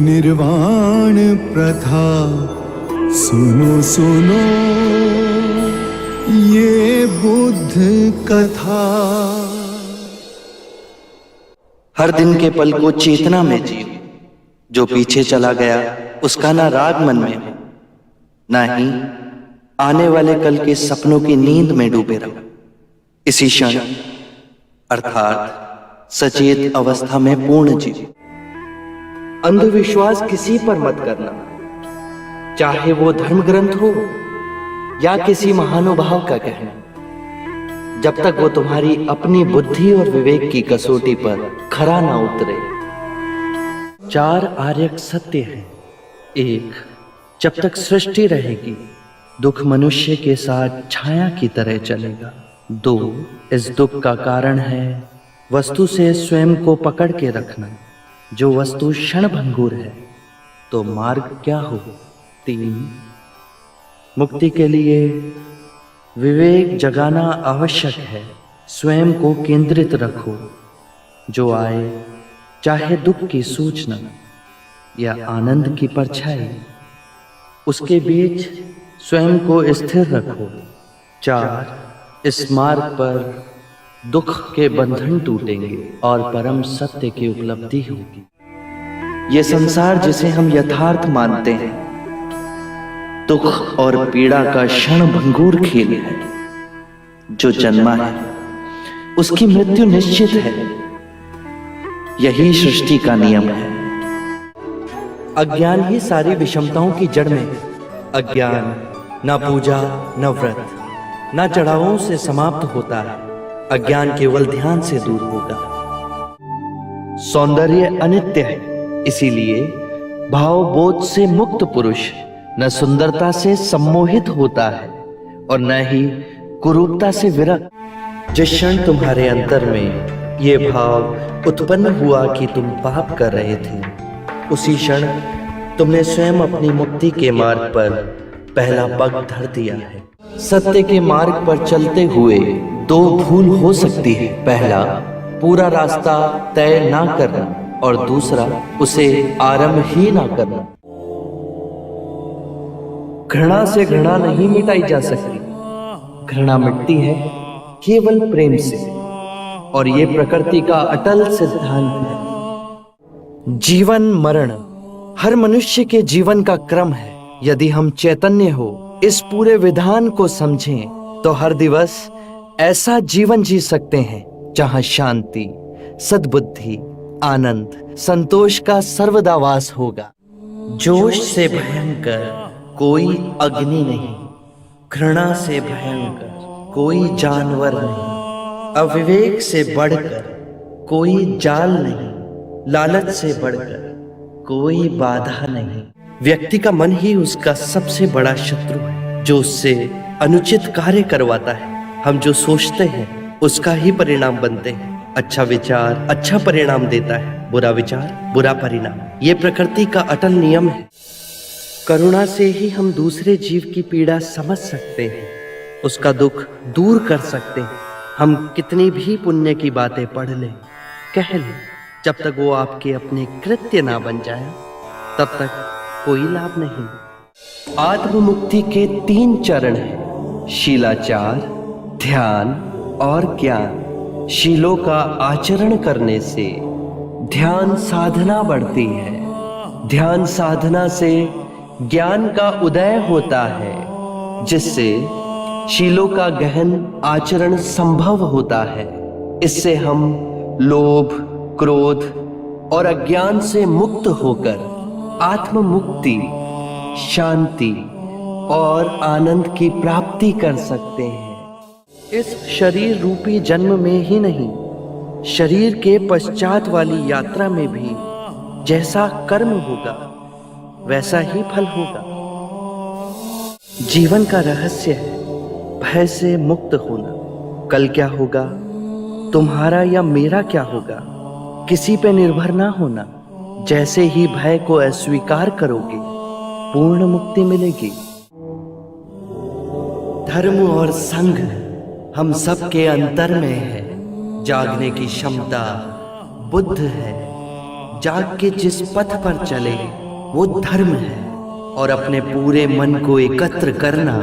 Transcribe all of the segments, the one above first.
निर्वाण प्रथा सुनो सुनो ये बुद्ध कथा। हर दिन के पल को चेतना में जियो, जो पीछे चला गया उसका ना राग मन में हो, ना ही आने वाले कल के सपनों की नींद में डूबे रहो। इसी क्षण अर्थात सचेत अवस्था में पूर्ण जियो। अंधविश्वास किसी पर मत करना, चाहे वो धर्म ग्रंथ हो या किसी महानुभाव का कहना, जब तक वो तुम्हारी अपनी बुद्धि और विवेक की कसौटी पर खरा ना उतरे। 4 आर्यक सत्य हैं। 1, जब तक सृष्टि रहेगी दुख मनुष्य के साथ छाया की तरह चलेगा। 2, इस दुख का कारण है वस्तु से स्वयं को पकड़ के रखना। जो वस्तु क्षणभंगुर है तो मार्ग क्या हो। 3, मुक्ति के लिए विवेक जगाना आवश्यक है। स्वयं को केंद्रित रखो, जो आए चाहे दुख की सूचना या आनंद की परछाई, उसके बीच स्वयं को स्थिर रखो। 4, इस मार्ग पर दुख के बंधन टूटेंगे और परम सत्य की उपलब्धि होगी। ये संसार जिसे हम यथार्थ मानते हैं दुख और पीड़ा का क्षणभंगुर खेल है। जो जन्मा है उसकी मृत्यु निश्चित है, यही सृष्टि का नियम है। अज्ञान ही सारी विषमताओं की जड़ में है। अज्ञान न पूजा न व्रत न चढ़ावों से समाप्त होता है। अज्ञान केवल ध्यान से दूर होगा। सौंदर्य अनित्य है, इसीलिए भाव बोध से मुक्त पुरुष न सुंदरता से सम्मोहित होता है और न ही कुरूपता से विरक्त। जिस क्षण तुम्हारे अंतर में ये भाव उत्पन्न हुआ कि तुम पाप कर रहे थे, उसी क्षण तुमने स्वयं अपनी मुक्ति के मार्ग पर पहला पग धर दिया है। सत्य के मार्ग पर चलते हुए 2 भूल हो सकती है। पहला, पूरा रास्ता तय ना करना और दूसरा, उसे आरंभ ही ना करना। घृणा से घृणा नहीं मिटाई जा सकती। घृणा मिटती है केवल प्रेम से, और ये प्रकृति का अटल सिद्धांत है। जीवन मरण हर मनुष्य के जीवन का क्रम है। यदि हम चैतन्य हो इस पूरे विधान को समझें तो हर दिवस ऐसा जीवन जी सकते हैं जहां शांति, सद्बुद्धि, आनंद, संतोष का सर्वदा वास होगा। जोश से भयंकर कोई अग्नि नहीं, घृणा से भयंकर कोई जानवर नहीं, अविवेक से बढ़कर कोई जाल नहीं, लालच से बढ़कर कोई बाधा नहीं। व्यक्ति का मन ही उसका सबसे बड़ा शत्रु है, जो उससे अनुचित कार्य करवाता है। हम जो सोचते हैं उसका ही परिणाम बनते हैं। अच्छा विचार अच्छा परिणाम देता है, बुरा विचार बुरा परिणाम। ये प्रकृति का अटल नियम है। करुणा से ही हम दूसरे जीव की पीड़ा समझ सकते हैं, उसका दुख दूर कर सकते हैं। हम कितनी भी पुण्य की बातें पढ़ लें, कह लें, जब तक वो आपके अपने कृत्य ना बन जाए तब तक कोई लाभ नहीं। आत्ममुक्ति के 3 चरण हैं, शीलाचार, ध्यान और ज्ञान। शीलों का आचरण करने से ध्यान साधना बढ़ती है। ध्यान साधना से ज्ञान का उदय होता है, जिससे शीलों का गहन आचरण संभव होता है। इससे हम लोभ, क्रोध और अज्ञान से मुक्त होकर आत्म मुक्ति, शांति और आनंद की प्राप्ति कर सकते हैं। इस शरीर रूपी जन्म में ही नहीं, शरीर के पश्चात वाली यात्रा में भी जैसा कर्म होगा वैसा ही फल होगा। जीवन का रहस्य है भय से मुक्त होना। कल क्या होगा, तुम्हारा या मेरा क्या होगा, किसी पे निर्भर ना होना। जैसे ही भय को अस्वीकार करोगे, पूर्ण मुक्ति मिलेगी। धर्म और संघ हम सब के अंतर में है। जागने की क्षमता बुद्ध है, जाग के जिस पथ पर चले वो धर्म है, और अपने पूरे मन को एकत्र करना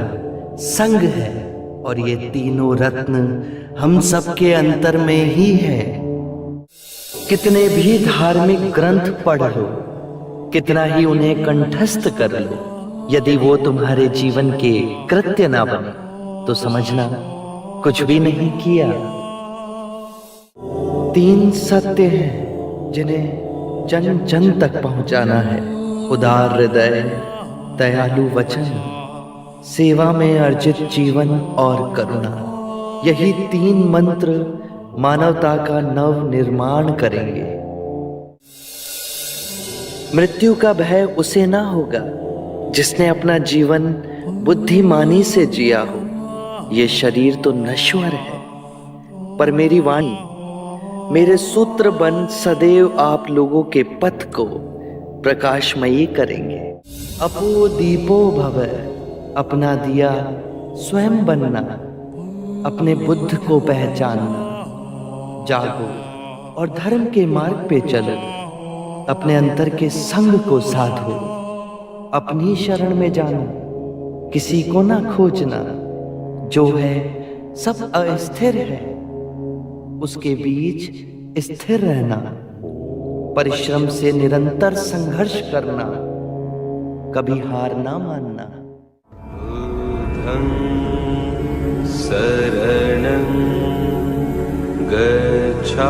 संग है। और ये तीनों रत्न हम सबके अंतर में ही है। कितने भी धार्मिक ग्रंथ पढ़ लो, कितना ही उन्हें कंठस्थ कर लो, यदि वो तुम्हारे जीवन के कृत्य ना बने तो समझना कुछ भी नहीं किया। 3 सत्य हैं जिन्हें जन जन तक पहुंचाना है: उदार हृदय, दयालु वचन, सेवा में अर्जित जीवन और करुणा। यही 3 मंत्र मानवता का नव निर्माण करेंगे। मृत्यु का भय उसे ना होगा जिसने अपना जीवन बुद्धिमानी से जिया हो। ये शरीर तो नश्वर है, पर मेरी वाणी, मेरे सूत्र बन सदैव आप लोगों के पथ को प्रकाशमयी करेंगे। अपो दीपो भव, अपना दिया स्वयं बनना, अपने बुद्ध को पहचानना। जागो और धर्म के मार्ग पे चलो, अपने अंतर के संग को साधो। अपनी शरण में जानो, किसी को ना खोजना। जो है सब अस्थिर है, उसके बीच स्थिर रहना। परिश्रम से निरंतर संघर्ष करना, कभी हार ना मानना। बुद्धं शरणं गच्छामि,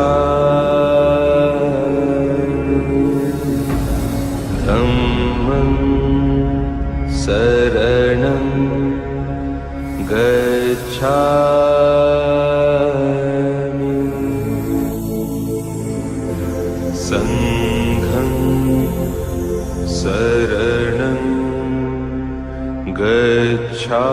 धम्मं शरणं गच्छामि, संघं शरणं गच्छामि।